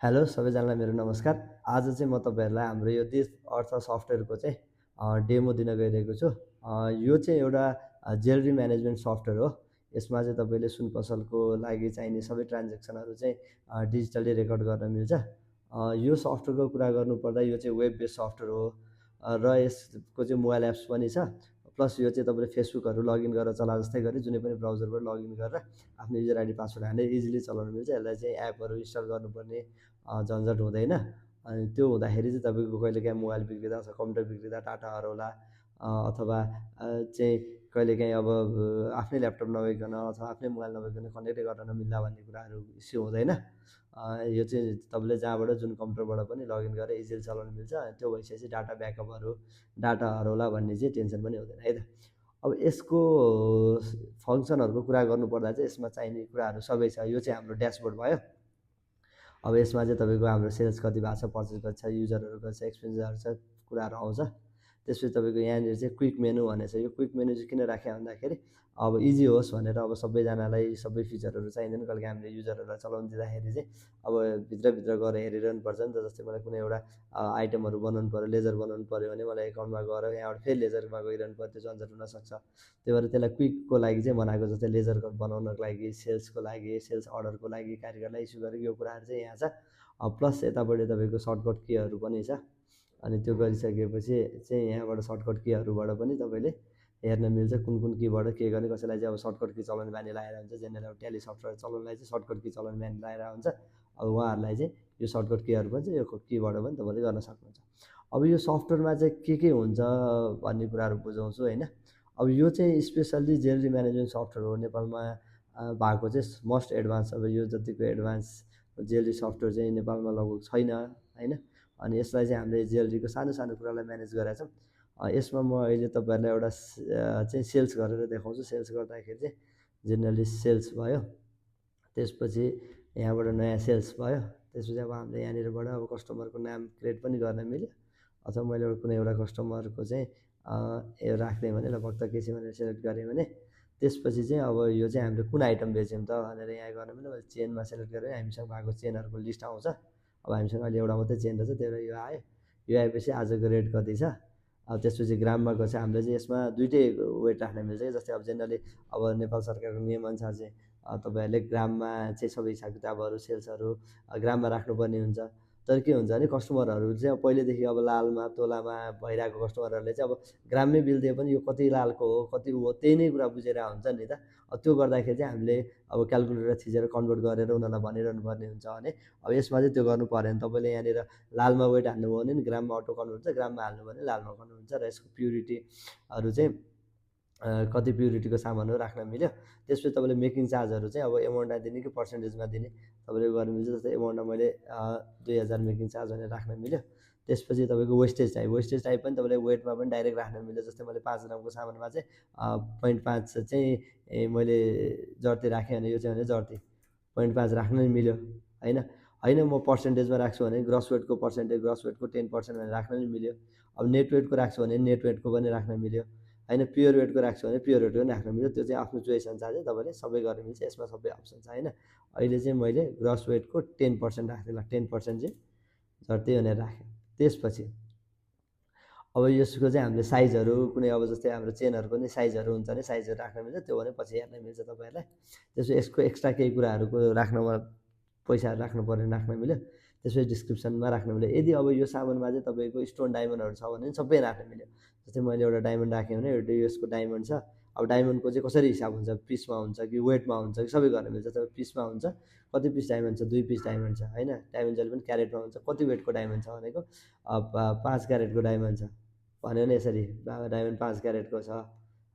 Hello सबैजनालाई मेरो नमस्कार। आज चाहिँ म तपाईँहरूलाई हाम्रो यो दिस अर्थ सफ्टवेयरको चाहिँ डेमो दिन गइरहेको छु। यो चाहिँ एउटा ज्वेलरी म्यानेजमेन्ट सफ्टवेयर हो। यसमा चाहिँ तपाईँले सुन पसलको लागि चाहिने सबै ट्रान्जेक्सनहरू चाहिँ डिजिटली रेकर्ड गर्न मिल्छ। यो सफ्टवेयरको कुरा गर्नुपर्दा यो चाहिँ वेब बेस्ड सफ्टवेयर हो र यसको चाहिँ मोबाइल एप्स पनि छ। प्लस यो चाहिँ तपाईँले फेसबुकहरू लगइन गरेर चला जस्तै गरी जुनै पनि ब्राउजरबाट लगइन गरेर आफ्नो युजर आइडी पासवर्ड हालेर इजिली चलाउन मिल्छ। यसलाई चाहिँ एपहरू इन्स्टल गर्नुपर्ने झन्झट हुँदैन। अनि त्यो हुँदाखेरि चाहिँ तपाईँको कहिलेकाहीँ मोबाइल बिग्रिँदा अथवा कम्प्युटर बिग्रिँदा डाटा हराउला अथवा चाहिँ कहिलेकाहीँ अब आफ्नै ल्यापटप नभइकन अथवा आफ्नै मोबाइल नभइकन कनेक्टै गर्न नमिल्ला भन्ने कुराहरू इस्यु हुँदैन। यो चाहिँ तपाईँले जहाँबाट जुन कम्प्युटरबाट पनि लगइन गरेर इजिली चलाउन मिल्छ। त्यो भइसकेपछि डाटा ब्याकअपहरू डाटा हराउला भन्ने चाहिँ टेन्सन पनि हुँदैन है त। अब यसको फङ्सनहरूको कुरा गर्नुपर्दा चाहिँ यसमा चाहिने कुराहरू सबै छ। यो चाहिँ हाम्रो ड्यासबोर्ड भयो। अब यसमा चाहिँ तपाईँको हाम्रो सेल्स कति भएको छ, पर्चेस कति छ, युजरहरू कति छ, एक्सपेन्सहरू छ, कुराहरू आउँछ। त्यसपछि तपाईँको यहाँनिर चाहिँ क्विक मेनु भनेको छ। यो क्विक मेनु चाहिँ किन राख्यो भन्दाखेरि अब इजी होस् भनेर अब सबैजनालाई सबै फिचरहरू चाहिँदैन। कहिले हामीले युजरहरूलाई चलाउन दिँदाखेरि चाहिँ अब भित्रभित्र गएर हेरिरहनु पर्छ नि त। जस्तै मलाई कुनै एउटा आइटमहरू बनाउनु पऱ्यो, लेजर बनाउनु पऱ्यो भने मलाई एकाउन्टमा गएर यहाँबाट फेरि लेजरमा गइरहनु पर्यो, त्यो झन्झट हुनसक्छ। त्यही भएर त्यसलाई क्विकको लागि चाहिँ बनाएको। जस्तै लेजर बनाउनको लागि, सेल्सको लागि, सेल्स अर्डरको लागि, कारिगरलाई इस्यु गरेको यो कुराहरू चाहिँ यहाँ छ। प्लस यतापट्टि तपाईँको सर्टकट कीहरू पनि छ। अनि त्यो गरिसकेपछि चाहिँ यहाँबाट सर्टकट कीहरूबाट पनि तपाईँले हेर्न मिल्छ कुन कुन कीबाट के गर्ने। कसैलाई चाहिँ अब सर्टकट की चलाउने बानी लागेर हुन्छ, जेनरल अब ट्याली सफ्टवेयर चलाउनलाई चाहिँ सर्टकट की चलाउने बानी लागेर हुन्छ। अब उहाँहरूलाई चाहिँ यो सर्टकट कीहरू पनि यो कीबाट पनि तपाईँले गर्न सक्नुहुन्छ। अब यो सफ्टवेयरमा चाहिँ के हुन्छ भन्ने कुराहरू बुझाउँछु होइन। अब यो चाहिँ स्पेसल्ली ज्वेलरी म्यानेजमेन्ट सफ्टवेयर हो। नेपालमा भएको चाहिँ मोस्ट एडभान्स। अब यो जतिको एडभान्स ज्वेलरी सफ्टवेयर चाहिँ नेपालमा लगभग छैन होइन। अनि यसलाई चाहिँ हामीले ज्वेलरीको सानो सानो कुरालाई म्यानेज गरेका छौँ। यसमा म अहिले तपाईँहरूलाई एउटा चाहिँ सेल्स गरेर देखाउँछु। सेल्स गर्दाखेरि चाहिँ जेनरली सेल्स भयो, त्यसपछि यहाँबाट नयाँ सेल्स भयो, त्यसपछि अब हामीले यहाँनिरबाट अब कस्टमरको नाम क्रिएट पनि गर्न मिल्यो। अथवा मैले कुनै एउटा कस्टमरको चाहिँ राख्ने भने ल भक्त केसी भनेर सेलेक्ट गरेँ भने त्यसपछि चाहिँ अब यो चाहिँ हामीले कुन आइटम बेच्यौँ त भनेर यहाँ गर्न मिल्यो। मैले चेनमा सेलेक्ट गरेँ, हामीसँग भएको चेनहरूको लिस्ट आउँछ। अब हामीसँग अहिले एउटा मात्रै चेन रहेछ, त्यही भएर यो आयो। यो आएपछि आजको रेट कति छ। अब त्यसपछि ग्राममा गएपछि हामीले चाहिँ यसमा दुइटै वेट राख्न मिल्छ कि। जस्तै अब जेनरली अब नेपाल सरकारको नियमअनुसार चाहिँ तपाईँहरूले ग्राममा चाहिँ सबै हिसाब किताबहरू सेल्सहरू ग्राममा राख्नुपर्ने हुन्छ। तर के हुन्छ भने कस्टमरहरू चाहिँ अब पहिलेदेखि अब लालमा तोलामा भइरहेको कस्टमरहरूले चाहिँ अब ग्राममै बिल दिए पनि यो कति लालको हो कति हो त्यही नै कुरा बुझेर हुन्छ नि त। त्यो गर्दाखेरि चाहिँ हामीले अब क्यालकुलेटर थिचेर कन्भर्ट गरेर उनीहरूलाई भनिरहनु पर्ने हुन्छ भने अब यसमा चाहिँ त्यो गर्नु परेन। तपाईँले यहाँनिर लालमा वेट हाल्नुभयो भने नि ग्राममा अटो कन्भर्ट हुन्छ, ग्राममा हाल्नु भने लालमा कन्भर्ट हुन्छ। र यसको प्युरिटीहरू चाहिँ कति प्युरिटीको सामानहरू राख्न मिल्यो। त्यसपछि तपाईँले मेकिङ चार्जहरू चाहिँ अब एमाउन्टमा दिने कि पर्सेन्टेजमा दिने तपाईँले गर्नु मिल्छ। जस्तै एमाउन्टमा मैले 2000 मेकिङ चार्ज भनेर राख्न मिल्यो। त्यसपछि तपाईँको वेस्टेज टाइप पनि तपाईँले वेटमा पनि डाइरेक्ट राख्न मिल्यो। जस्तै मैले 5 ग्रामको सामानमा चाहिँ 0.5 चाहिँ मैले जर्ती राखेँ भने यो चाहिँ भने जर्ती 0.5 राख्न नि मिल्यो होइन। होइन म पर्सेन्टेजमा राख्छु भने ग्रस वेटको पर्सेन्टेज ग्रस वेटको 10% भनेर राख्न नि मिल्यो। अब नेट वेटको राख्छु भने नेट वेटको पनि राख्न मिल्यो होइन। प्योर वेटको राख्छु भने प्योर वेटको पनि राख्न मिल्यो। त्यो चाहिँ आफ्नो चोइस अनुसार चाहिँ तपाईँले सबै गर्न मिल्छ। यसमा सबै अप्सन छ होइन। अहिले चाहिँ मैले ग्रस वेटको 10% राख्थेँ। ल 10% चाहिँ झर्दै भनेर राखेँ। त्यसपछि अब यसको चाहिँ हामीले साइजहरू कुनै अब जस्तै हाम्रो चेनहरूको पनि साइजहरू हुन्छ भने साइजहरू राख्न मिल्छ। त्यो भने पछि हेर्न मिल्छ तपाईँहरूलाई। त्यसपछि यसको एक्स्ट्रा केही कुराहरूको राख्नमा पैसाहरू राख्नु पऱ्यो भने राख्न मिल्यो। त्यसपछि डिस्क्रिप्सनमा राख्न मिल्यो। यदि अब यो सामानमा चाहिँ तपाईँको स्टोन डायमन्डहरू छ भने सबै राख्न मिल्यो। जस्तै मैले एउटा डायमन्ड राखेँ भने एउटा यसको डायमन्ड छ। अब डायमन्डको चाहिँ कसरी हिसाब हुन्छ, पिसमा हुन्छ कि वेटमा हुन्छ कि सबै गर्न मिल्छ। तपाईँ पिसमा हुन्छ, कति पिस डायमन्ड छ, 2 पिस डायमन्ड छ होइन। डायमन्ड जहिले पनि क्यारेटमा हुन्छ। कति वेटको डायमन्ड छ भनेको 5 क्यारेटको डायमन्ड छ भन्यो भने यसरी डायमन्ड 5 क्यारेटको छ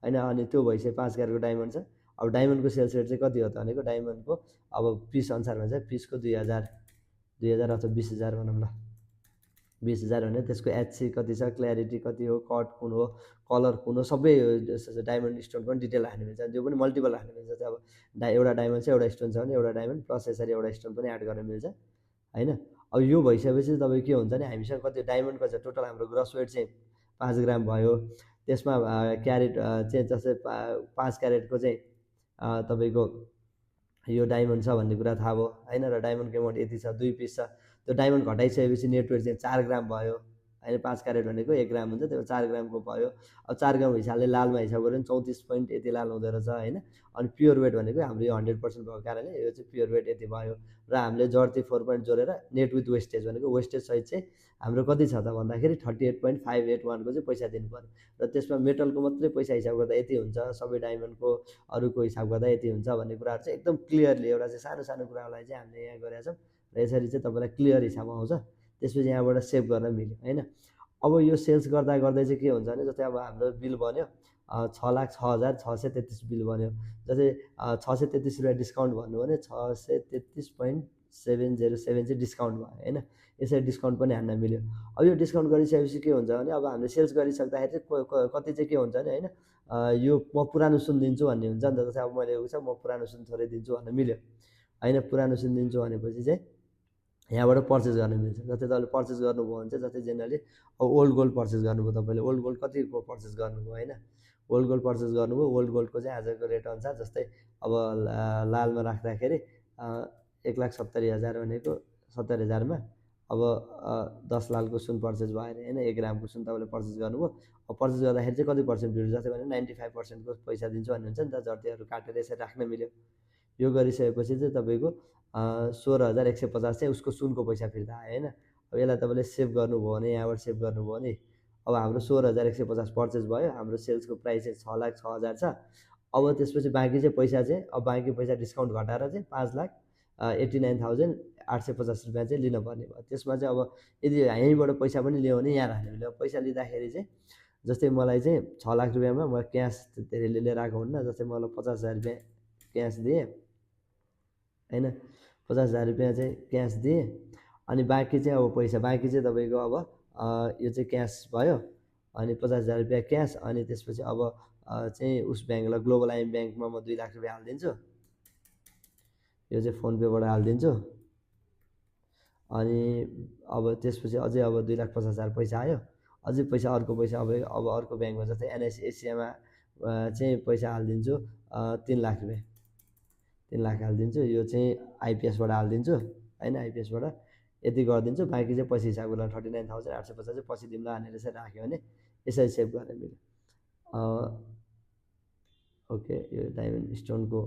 होइन। अनि त्यो भइसक्यो 5 क्यारेटको डायमन्ड छ। अब डायमन्डको सेल्स रेट चाहिँ कति हो त भनेको डायमन्डको अब पिस अनुसार भन्छ। पिसको 2000 अथवा 20000 भनौँ ल। 20000 भने त्यसको एचसी कति छ, क्ल्यारिटी कति हो, कट कुन हो, कलर कुन हो, सबै डायमन्ड स्टोन पनि डिटेल राख्नु मिल्छ। त्यो पनि मल्टिपल राख्नु मिल्छ। अब एउटा डायमन्ड छ एउटा स्टोन छ भने एउटा डायमन्ड प्लस यसरी एउटा स्टोन पनि एड गर्न मिल्छ होइन। अब यो भइसकेपछि तपाईँको के हुन्छ भने हामीसँग कति डायमन्डको छ टोटल हाम्रो ग्रस वेट चाहिँ 5 ग्राम भयो। त्यसमा क्यारेट चाहिँ जस्तै 5 क्यारेटको चाहिँ तपाईँको यो डायमन्ड छ भन्ने कुरा थाहा भयो होइन। र डायमन्डको एमाउन्ट यति छ, 2 पिस छ। त्यो डायमन्ड घटाइसकेपछि नेट वेट चाहिँ 4 ग्राम भयो होइन। 5 क्यारेट भनेको 1 ग्राम हुन्छ, त्यो 4 ग्रामको भयो। अब 4 ग्राम हिसाबले लालमा हिसाब गऱ्यो भने 34 पोइन्ट यति लाल हुँदो रहेछ होइन। अनि प्योर वेट भनेको हाम्रो यो 100% भएको कारणले यो चाहिँ प्योर वेट यति भयो। र हामीले जर्ती 4 पोइन्ट जोडेर नेट विथ वेस्टेज भनेको वेस्टेज सहित चाहिँ हाम्रो कति छ त भन्दाखेरि 38.581 को चाहिँ पैसा दिनु पर्यो। र त्यसमा मेटलको मात्रै पैसा हिसाब गर्दा यति हुन्छ, सबै डायमन्डको अरूको हिसाब गर्दा यति हुन्छ भन्ने कुराहरू चाहिँ एकदम क्लियरली एउटा चाहिँ सानो सानो कुरालाई चाहिँ हामीले यहाँ गरेका छौँ। र यसरी चाहिँ तपाईँलाई क्लियर हिसाब आउँछ। त्यसपछि यहाँबाट सेभ गर्न मिल्यो होइन। अब यो सेल्स गर्दा गर्दै चाहिँ के हुन्छ भने जस्तै अब हाम्रो बिल बन्यो 6,06,633 बिल बन्यो। जस्तै 633 रुपियाँ डिस्काउन्ट भन्नु भने 633.707 चाहिँ डिस्काउन्ट भयो होइन। यसरी डिस्काउन्ट पनि हान्न मिल्यो। अब यो डिस्काउन्ट गरिसकेपछि के हुन्छ भने अब हामीले सेल्स गरिसक्दाखेरि चाहिँ कति चाहिँ के हुन्छ भने होइन, यो म पुरानो सुन दिन्छु भन्ने हुन्छ नि त। जस्तै अब मैले उयो छ म पुरानो सुन थोरै दिन्छु भन्न मिल्यो होइन। पुरानो सुन दिन्छु भनेपछि चाहिँ यहाँबाट पर्चेस गर्न मिल्छ। जस्तै तपाईँले पर्चेस गर्नुभयो भने चाहिँ जस्तै जेनरली अब ओल्ड गोल्ड पर्चेस गर्नुभयो, तपाईँले ओल्ड गोल्ड कतिको पर्चेस गर्नुभयो होइन। ओल्ड गोल्ड पर्चेस गर्नुभयो, ओल्ड गोल्डको चाहिँ आजको रेट अनुसार जस्तै अब लालमा राख्दाखेरि 1,70,000 भनेको 70,000मा अब 10 लालको सुन पर्चेस भयो अरे होइन। 1 ग्रामको सुन तपाईँले पर्चेस गर्नुभयो। अब पर्चेस गर्दाखेरि चाहिँ कति पर्सेन्ट भिड जस्तै भने 95% को पैसा दिन्छु भन्नुहुन्छ नि त, जर्तीहरू काटेर यसरी राख्न मिल्यो। यो गरिसकेपछि चाहिँ तपाईँको 16,150 चाहिँ उसको सुनको पैसा फिर्ता आयो होइन। अब यसलाई तपाईँले सेभ गर्नुभयो भने यहाँबाट सेभ गर्नुभयो भने अब हाम्रो 16,150 पर्चेस भयो। हाम्रो सेल्सको प्राइस चाहिँ 6,06,000 छ। अब त्यसपछि बाँकी चाहिँ पैसा चाहिँ अब बाँकी पैसा डिस्काउन्ट घटाएर चाहिँ 5,89,850 रुपियाँ चाहिँ लिनुपर्ने भयो। त्यसमा चाहिँ अब यदि यहीँबाट पैसा पनि लियो भने यहाँ राख्नु मिल्यो। पैसा लिँदाखेरि चाहिँ जस्तै मलाई चाहिँ 6 लाख रुपियाँमा म क्यास धेरैले लिएर आएको हुन्न। जस्तै मलाई 50,000 रुपियाँ क्यास दिएँ होइन। 50,000 रुपियाँ चाहिँ क्यास दिएँ। अनि बाँकी चाहिँ अब पैसा बाँकी चाहिँ तपाईँको अब यो चाहिँ क्यास भयो। अनि 50,000 रुपियाँ क्यास। अनि त्यसपछि अब चाहिँ उस ब्याङ्कलाई ग्लोबल आइएम ब्याङ्कमा म 2 लाख रुपियाँ हालिदिन्छु। यो चाहिँ फोन पेबाट हालिदिन्छु। अनि अब त्यसपछि अझै अब 2,50,000 पैसा आयो। अझै पैसा अर्को पैसा अब अर्को ब्याङ्कमा जस्तै एनआइसी एसियामा चाहिँ पैसा हालिदिन्छु 3 लाख रुपियाँ। 3 लाख हालिदिन्छु। यो चाहिँ आइपिएसबाट हालिदिन्छु होइन। आइपिएसबाट यति गरिदिन्छु। बाँकी चाहिँ पछि हिसाब गरेर 39,850 चाहिँ पछि दिउँला भनेर चाहिँ राख्यो भने यसरी सेभ गर्न मिल्यो। ओके, यो डायमन्ड स्टोनको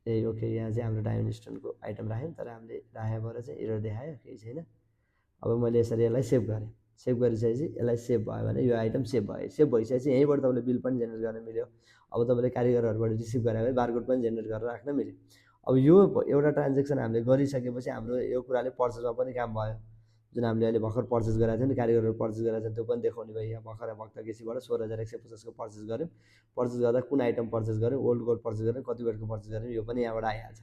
ओके, यहाँ चाहिँ हाम्रो डायमन्ड स्टोनको आइटम राख्यौँ, तर हामीले राखे भएर चाहिँ एरर देखायो, केही छैन। अब मैले यसरी यसलाई सेभ गरेँ। सेभ गरिसकेपछि यसलाई सेभ भयो भने यो आइटम सेभ भयो। सेभ भइसकेपछि यहीँबाट तपाईँले बिल पनि जेनेरेट गर्न मिल्यो। अब तपाईँले कारिगरहरूबाट रिसिभ गरे भए बारकोड पनि जेनेरेट गरेर राख्न मिल्यो। अब यो एउटा ट्रान्जेक्सन हामीले गरिसकेपछि हाम्रो यो कुराले पर्चेसमा पनि काम भयो। जुन हामीले अहिले भर्खर पर्चेस गरेको थियौँ नि, कारिगरहरू पर्चेस गरेको छ त्यो पनि देखाउने भयो। यहाँ भर्खर भक्त केसीबाट 16,150 को पर्चेस गऱ्यौँ। पर्चेस गर्दा कुन आइटम पर्चेस गऱ्यौँ, ओल्ड गोल्ड पर्चेस गऱ्यौँ, कति वेटको पर्चेस गऱ्यौँ, यो पनि यहाँबाट आइहाल्छ।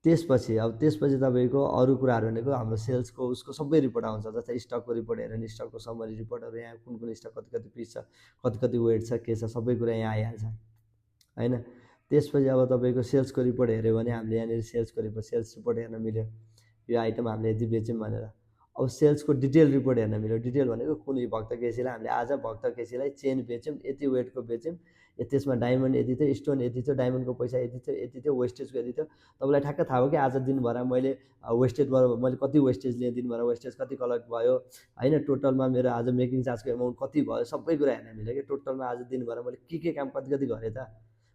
त्यसपछि तपाईँको अरू कुराहरू भनेको हाम्रो सेल्सको उसको सबै रिपोर्ट आउँछ। जस्तै स्टकको रिपोर्ट हेऱ्यो भने स्टकको समरी रिपोर्टहरू, यहाँ कुन कुन स्टक कति कति पिस छ, कति कति वेट छ, के छ, सबै कुरा यहाँ आइहाल्छ होइन। त्यसपछि अब तपाईँको सेल्सको रिपोर्ट हेऱ्यो भने हामीले यहाँनिर सेल्स रिपोर्ट हेर्न मिल्यो। यो आइटम हामीले यति बेच्यौँ भनेर। अब सेल्सको डिटेल रिपोर्ट हेर्न मिल्यो। डिटेल भनेको कुन भक्त केसीलाई हामीले आज भक्त केसीलाई चेन बेच्यौँ, यति वेटको बेच्यौँ, त्यसमा डायमन्ड यति थियो, स्टोन यति थियो, डायमन्डको पैसा यति थियो, वेस्टेजको यति थियो। तपाईँलाई ठ्याक्क थाहा हो कि आज दिनभर मैले वेस्टेजबाट मैले कति वेस्टेज लिएँ, दिनभर वेस्टेज कति कलेक्ट भयो होइन, टोटलमा मेरो आज मेकिङ चार्जको एमाउन्ट कति भयो, सबै कुरा हेर्न मिल्यो कि टोटलमा आज दिनभर मैले के काम कति गरेँ त,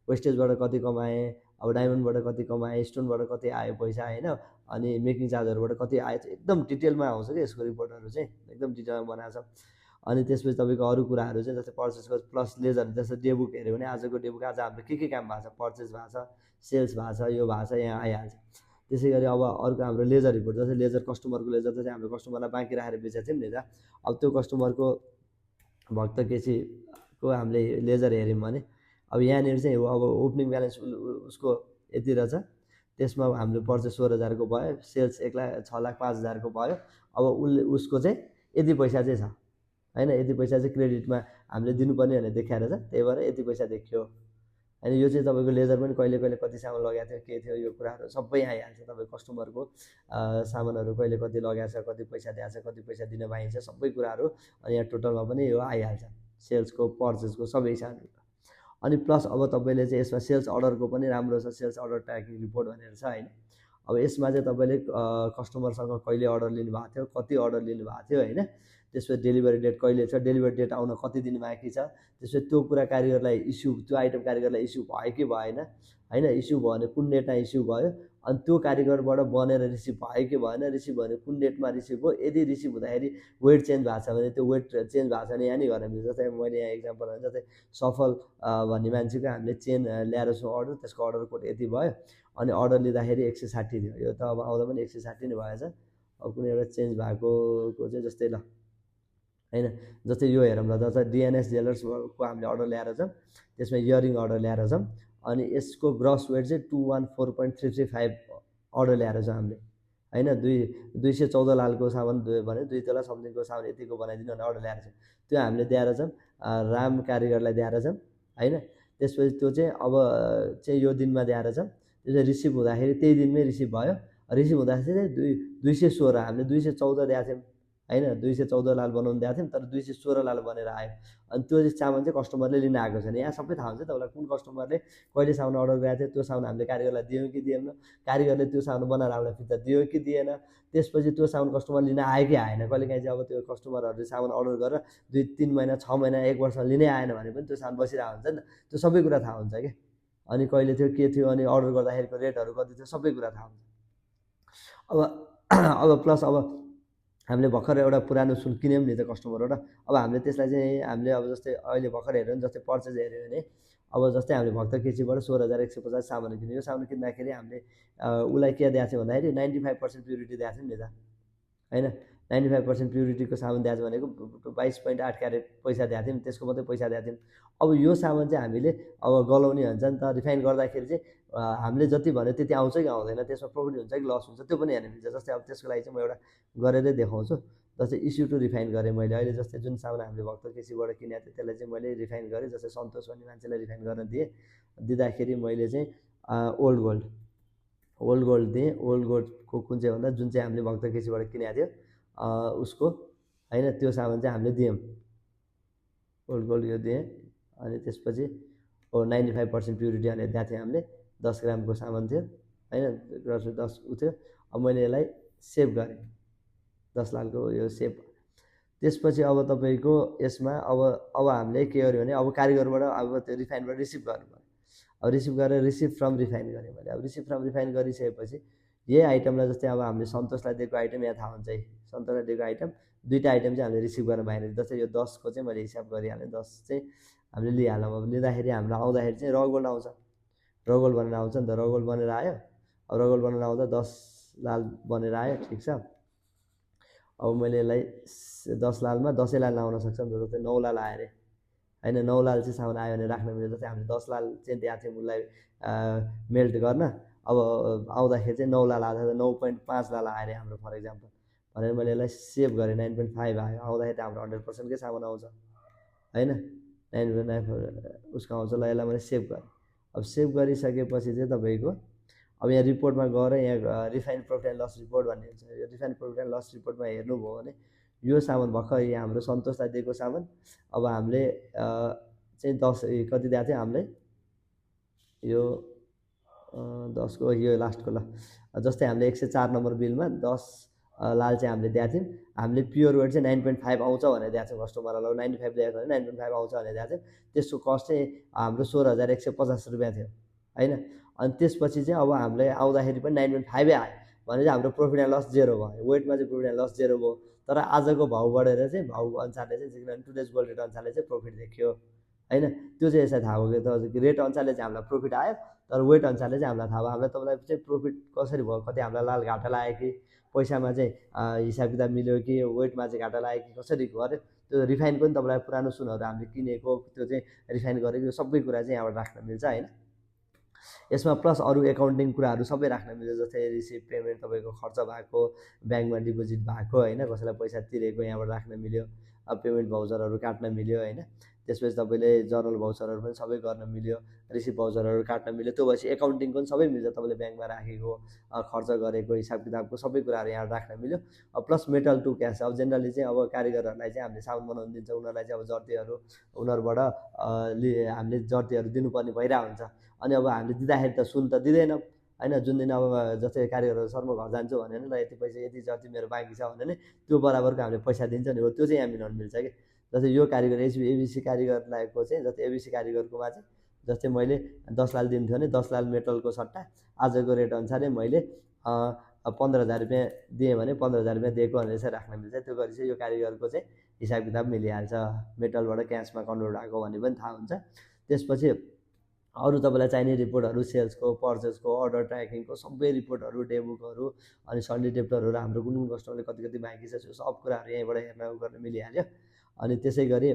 वेस्टेजबाट कति कमाएँ, अब डायमन्डबाट कति कमाएँ, स्टोनबाट कति आयो पैसा होइन, अनि मेकिङ चार्जहरूबाट कति आयो, एकदम डिटेलमा आउँछ कि यसको रिपोर्टहरू चाहिँ एकदम डिटेलमा बनाएको छ। अनि त्यसपछि तपाईँको अरू कुराहरू चाहिँ जस्तै पर्चेसको प्लस लेजर, जस्तै डेबुक हेऱ्यो भने आजको डेबुक आज हाम्रो के काम भएको छ, पर्चेस भएको छ, सेल्स भएको छ, यो भएको छ, यहाँ आइहाल्छ। त्यसै गरी अब अर्को हाम्रो लेजर रिपोर्ट, जस्तै लेजर कस्टमरको लेजर चाहिँ हाम्रो कस्टमरलाई बाँकी राखेर बेचेको थियौँ नि त। अब त्यो कस्टमरको भक्त केसीको हामीले लेजर हेऱ्यौँ भने अब यहाँनिर चाहिँ अब ओपनिङ ब्यालेन्स उसको यति रहेछ। त्यसमा हाम्रो पर्चेस 16,000 को भयो, सेल्स 6,05,000 को भयो। अब उसको चाहिँ यति पैसा चाहिँ छ होइन। यति पैसा चाहिँ क्रेडिटमा हामीले दिनुपर्ने भनेर देखाएर छ, त्यही भएर यति पैसा देखियो होइन। यो चाहिँ तपाईँको लेजर पनि कहिले कहिले कति सामान लगाएको थियो, के थियो, यो कुराहरू सबै आइहाल्छ। तपाईँको कस्टमरको सामानहरू कहिले कति लगाएको छ, कति पैसा दिएको छ, कति पैसा दिन पाइन्छ, सबै कुराहरू अनि यहाँ टोटलमा पनि यो आइहाल्छ, सेल्सको पर्चेसको सबै हिसाबले। अनि प्लस अब तपाईँले चाहिँ यसमा सेल्स अर्डरको पनि राम्रो छ, सेल्स अर्डर ट्र्याकिङ रिपोर्ट भनेर छ होइन। अब यसमा चाहिँ तपाईँले कस्टमरसँग कहिले अर्डर लिनुभएको थियो, कति अर्डर लिनुभएको थियो होइन, त्यसपछि डेलिभरी डेट कहिले छ, डेलिभरी डेट आउन कति दिन बाँकी छ, त्यसपछि त्यो कुरा कारिगरलाई इस्यु, त्यो आइटम कारिगरलाई इस्यु भयो कि भएन होइन, इस्यु भयो भने कुन डेटमा इस्यु भयो, अनि त्यो कारिगरबाट बनेर रिसिभ भयो कि भएन, रिसिभ भयो भने कुन डेटमा रिसिभ भयो, यदि रिसिभ हुँदाखेरि वेट चेन्ज भएको छ भने त्यो वेट चेन्ज भएको छ भने यहाँ नि गर्न मिल्छ। जस्तै मैले यहाँ इक्जाम्पल भने जस्तै सफल भन्ने मान्छेको हामीले चेन ल्याएर छौँ अर्डर, त्यसको अर्डर कोड यति भयो, अनि अर्डर लिँदाखेरि 160 थियो, यो त अब आउँदा पनि 160 नै भएछ। अब कुनै एउटा चेन्ज भएको चाहिँ जस्तै ल होइन, जस्तै यो हेरौँ ल, जस्तै डिएनएस ज्वेलर्सको हामीले अर्डर ल्याएर छौँ, त्यसमा इयरिङ अर्डर ल्याएर छौँ, अनि यसको ग्रस वेट चाहिँ 214.335 अर्डर ल्याएर छौँ हामीले होइन, 214 लालको सामान भने 2 तोला समथिङको सामान यतिको बनाइदिनु भनेर अर्डर ल्याएर छौँ, त्यो हामीले दिएर छौँ राम कारिगरलाई दिएर छौँ होइन। त्यसपछि त्यो चाहिँ अब चाहिँ यो दिनमा दिएर छौँ, त्यो चाहिँ रिसिभ हुँदाखेरि त्यही दिनमै रिसिभ भयो, रिसिभ हुँदाखेरि चाहिँ 216 हामीले 214 दिएको थियौँ होइन, 214 लाल बनाउनु दिएको थियौँ, तर 216 लाल बनेर आयो। अनि त्यो चाहिँ सामान चाहिँ कस्टमरले लिन आएको छैन, यहाँ सबै थाहा हुन्छ तपाईँलाई कुन कस्टमरले कहिले सामान अर्डर गरेको थियो, त्यो सामान हामीले कारिगरलाई दियौँ कि दिएन, कारिगरले त्यो सामान बनाएर हामीलाई फिर्ता दियो कि दिएन, त्यसपछि त्यो सामान कस्टमर लिन आयो कि आएन। कहिलेकाहीँ चाहिँ अब त्यो कस्टमरहरूले सामान अर्डर गरेर 2-3 महिना 6 महिना 1 वर्ष लिनै आएन भने पनि त्यो सामान बसिरहेको हुन्छ नि त, त्यो सबै कुरा थाहा हुन्छ क्या। अनि कहिले थियो के थियो, अनि अर्डर गर्दाखेरिको रेटहरू कति थियो, सबै कुरा थाहा हुन्छ। अब प्लस अब हामीले भर्खर एउटा पुरानो सुन किन्यौँ नि त कस्टमरबाट, अब हामीले त्यसलाई चाहिँ हामीले अब जस्तै अहिले भर्खर हेऱ्यो भने जस्तै पर्चेज हेऱ्यो भने अब जस्तै हामीले भक्तर केसीबाट 16,150 सामान किन्यो, यो सामान किन्दाखेरि हामीले उसलाई के दिएको थियो भन्दाखेरि 95% प्युरिटी दिएको थियौँ नि त होइन, 95% प्युरिटीको सामान दिएको भनेको 22.8 क्यारेट पैसा दिएको थियौँ, त्यसको मात्रै पैसा दिएको थियौँ। अब यो सामान चाहिँ हामीले अब गलाउने हुन्छ नि त, रिफाइन गर्दाखेरि चाहिँ हामीले जति भन्यो त्यति आउँछ कि आउँदैन, त्यसमा प्रफिट हुन्छ कि लस हुन्छ, त्यो पनि हेर्नु मिल्छ। जस्तै अब त्यसको लागि चाहिँ म एउटा गरेरै देखाउँछु, जस्तै इस्यु टु रिफाइन गरेँ मैले अहिले, जस्तै जुन सामान हामीले भक्तर केसीबाट किनेको थिएँ त्यसलाई चाहिँ मैले रिफाइन गरेँ, जस्तै सन्तोष भन्ने मान्छेलाई रिफाइन गर्न दिँदाखेरि मैले चाहिँ ओल्ड गोल्ड दिएँ। ओल्ड गोल्डको कुन चाहिँ भन्दा जुन चाहिँ हामीले भक्तर केसीबाट किनेको थियो उसको होइन, त्यो सामान चाहिँ हामीले दियौँ, ओल्ड गोल्ड यो दिएँ। अनि त्यसपछि 95% प्युरिटी भनेर दिएको थियो हामीले, 10 ग्रामको सामान थियो होइन, 10 उ थियो। अब मैले यसलाई सेभ गरेँ, 10 लालको यो सेभ। त्यसपछि अब तपाईँको यसमा अब हामीले के गर्यो भने अब कारिगरबाट अब त्यो रिफाइनबाट रिसिभ गर्नु पऱ्यो, अब रिसिभ गरेर रिसिभ फ्रम रिफाइन गरेँ मैले। अब रिसिभ फ्रम रिफाइन गरिसकेपछि यही आइटमलाई जस्तै अब हामीले सन्तोषलाई दिएको आइटम यहाँ थाहा हुन्छ है, सन्तोषलाई दिएको आइटम 2टा आइटम चाहिँ हामीले रिसिभ गर्न पाएन, जस्तै यो 10को चाहिँ मैले हिसाब गरिहालेँ, 10 चाहिँ हामीले लिइहालौँ। अब लिँदाखेरि हाम्रो आउँदाखेरि चाहिँ र गोल्ड आउँछ, र गोल्ड बनेर आउँछ नि त, र गोल्ड बनेर आयो। अब र गोल्ड बनेर आउँदा 10 लाल बनेर आयो, ठिक छ। अब मैले यसलाई 10 लालमा 10 लाल नआउन सक्छ नि त, जस्तै 9 लाल आयो अरे होइन, 9 लाल चाहिँ सामान आयो भने राख्न मिल्छ। जस्तै हामीले 10 लाल चाहिँ दिएको थियौँ उसलाई मेल्ट गर्न, अब आउँदाखेरि चाहिँ 9 लाल आउँदा 9.5 लाल आयो अरे हाम्रो फर इक्जाम्पल भनेर मैले यसलाई सेभ गरेँ, 9.5 आयो, आउँदाखेरि त हाम्रो 100%कै सामान आउँछ होइन, 9.5 उसको आउँछ। ल यसलाई मैले सेभ गरेँ। अब सेभ गरिसकेपछि चाहिँ तपाईँको अब यहाँ रिपोर्टमा गएर यहाँ refine profit and loss report भन्ने हुन्छ, यो रिफाइन प्रफिट एन्ड लस रिपोर्टमा हेर्नुभयो भने यो सामान भर्खर यहाँ हाम्रो सन्तोषलाई दिएको सामान अब हामीले चाहिँ 10 कति दिएको थियो हामीले, यो 10को यो लास्टको ल, जस्तै हामीले 104 नम्बर बिलमा 10 लाल चाहिँ हामीले दिएको थियौँ, हामीले प्योर वेट चाहिँ 9.5 आउँछ भनेर दिएको छौँ कस्टमरलाई। 95 दिएको भने 9.5 आउँछ भनेर दिएको थियौँ, त्यसको कस्ट चाहिँ हाम्रो 16,150 रुपियाँ थियो होइन। अनि त्यसपछि चाहिँ अब हामीलाई आउँदाखेरि पनि 9.5 आयो भने चाहिँ हाम्रो प्रफिट एन्ड लस 0 भयो, वेटमा चाहिँ प्रफिट एन्ड लस 0 भयो। तर आजको भाउ बढेर चाहिँ भाउको अनुसारले चाहिँ टुडेज गोल्ड रेट अनुसारले चाहिँ प्रफिट देखियो होइन। त्यो चाहिँ यसलाई थाहा भयो कि रेट अनुसारले चाहिँ हामीलाई प्रफिट आयो, तर वेट अनुसारले चाहिँ हामीलाई थाहा भयो। हामीलाई तपाईँलाई चाहिँ प्रफिट कसरी भयो, कति हामीलाई लाल घाटा लाग्यो कि पैसामा चाहिँ हिसाब किताब मिल्यो कि वेटमा चाहिँ घाटा लाग्यो कि कसरी गऱ्यो, त्यो रिफाइन पनि तपाईँलाई पुरानो सुनहरू हामीले किनेको त्यो चाहिँ रिफाइन गरेको यो सबै कुरा चाहिँ यहाँबाट राख्न मिल्छ होइन। यसमा प्लस अरू एकाउन्टिङ कुराहरू सबै राख्न मिल्छ, जस्तै रिसिभ पेमेन्ट तपाईँको खर्च भएको, ब्याङ्कमा डिपोजिट भएको होइन, कसैलाई पैसा तिरेको यहाँबाट राख्न मिल्यो, अब पेमेन्ट भाउचरहरू काट्न मिल्यो होइन। त्यसपछि तपाईँले जर्नल भाउचरहरू पनि सबै गर्न मिल्यो, रिसिभ भाउचरहरू काट्न मिल्यो, त्यो भएपछि एकाउन्टिङको पनि सबै मिल्छ। तपाईँले ब्याङ्कमा राखेको खर्च गरेको हिसाब किताबको सबै कुराहरू यहाँ राख्न मिल्यो। प्लस मेटल टु क्यास, अब जेनरली चाहिँ अब कारिगरहरूलाई चाहिँ हामीले साउन्ड बनाउनु दिन्छ, उनीहरूलाई चाहिँ अब जर्तीहरू उनीहरूबाट हामीले जर्तीहरू दिनुपर्ने भइरहेको हुन्छ। अनि अब हामीले दिँदाखेरि त सुन त दिँदैनौँ होइन। जुन दिन अब जस्तै कारिगरहरू सर म घर जान्छु भने ल यति पैसा यति जति मेरो बाँकी छ भने नि त्यो बराबरको हामीले पैसा दिन्छ नि, हो त्यो चाहिँ यहाँ मिलाउनु मिल्छ कि। जस्तै यो कारिगर एबिसी कारिगरलाईको चाहिँ जस्तै एबिसी कारिगरकोमा चाहिँ जस्तै मैले 10 लाख दिन्थ्यो भने 10 लाख मेटलको सट्टा आजको रेट अनुसारै मैले 15,000 रुपियाँ दिएँ भने 15,000 रुपियाँ दिएको भनेर चाहिँ राख्न मिल्छ। त्यो गरी चाहिँ यो कारिगरको चाहिँ हिसाब किताब मिलिहाल्छ, मेटलबाट क्यासमा कन्भर्ट भएको भन्ने पनि थाहा हुन्छ। त्यसपछि अरू तपाईँलाई चाहिने रिपोर्टहरू सेल्सको, पर्चेसको, अर्डर ट्र्याकिङको सबै रिपोर्टहरू, डेबुकहरू, अनि सन्डे डेप्टरहरू, हाम्रो कुन कुन कस्टमरले कति कति बाँकी छ त्यो सब कुराहरू यहीँबाट हेर्न गर्न मिलिहाल्यो। अनि त्यसै गरी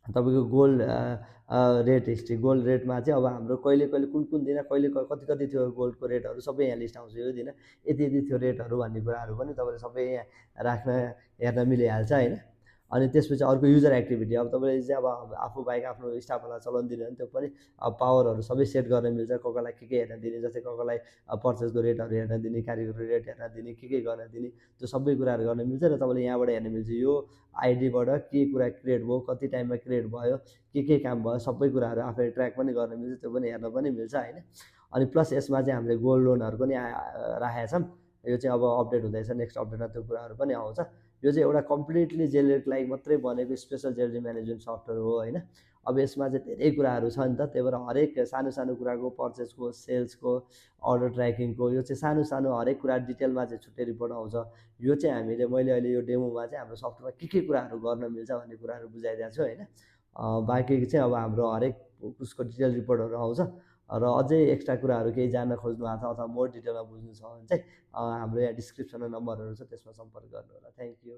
तपाईँको गोल्ड रेट हिस्ट्री, गोल्ड रेटमा चाहिँ अब हाम्रो कहिले कहिले कुन कुन दिन कहिले कति कति थियो गोल्डको रेटहरू सबै यहाँ लिस्ट आउँछ। यो दिन यति यति थियो रेटहरू भन्ने कुराहरू पनि तपाईँले सबै यहाँ राख्न हेर्न मिलिहाल्छ होइन। अनि त्यसपछि अर्को युजर एक्टिभिटी, अब तपाईँले चाहिँ अब आफू बाहेक आफ्नो स्टाफहरूलाई चलाउनु दिनु भने त्यो पनि अब पावरहरू सबै सेट गर्न मिल्छ। कसलाई के हेर्न दिने, जस्तै कसलाई पर्चेसको रेटहरू हेर्न दिने, कारिगरको रेट हेर्न दिने, के गर्न दिने, त्यो सबै कुराहरू गर्न मिल्छ। र तपाईँले यहाँबाट हेर्न मिल्छ यो आइडीबाट के कुरा क्रिएट भयो, कति टाइममा क्रिएट भयो, के काम भयो, सबै कुराहरू आफै ट्र्याक पनि गर्न मिल्छ, त्यो पनि हेर्न पनि मिल्छ होइन। अनि प्लस यसमा चाहिँ हामीले गोल्ड लोनहरू पनि राखेका छौँ। यो चाहिँ अब अपडेट हुँदैछ, नेक्स्ट अपडेटमा त्यो कुराहरू पनि आउँछ। यो चाहिँ एउटा कम्प्लिटली जेलरीको लागि मात्रै बनेको स्पेसल जेलरी म्यानेजमेन्ट सफ्टवेयर हो होइन। अब यसमा चाहिँ धेरै कुराहरू छ नि त, त्यही भएर हरेक सानो सानो कुराको पर्चेसको, सेल्सको, अर्डर ट्र्याकिङको यो चाहिँ सानो सानो हरेक कुरा डिटेलमा चाहिँ छुट्टै रिपोर्ट आउँछ। यो चाहिँ मैले अहिले यो डेमोमा चाहिँ हाम्रो सफ्टवेयरमा के कुराहरू गर्न मिल्छ भन्ने कुराहरू बुझाइदिएको छु होइन। बाँकी चाहिँ अब हाम्रो हरेक उसको डिटेल रिपोर्टहरू आउँछ। र अझै एक्स्ट्रा कुराहरू केही जान्न खोज्नु भएको छ अथवा मोर डिटेलमा बुझ्नु छ भने चाहिँ हाम्रो यहाँ डिस्क्रिप्सनमा नम्बरहरू छ, त्यसमा सम्पर्क गर्नु होला। Thank you.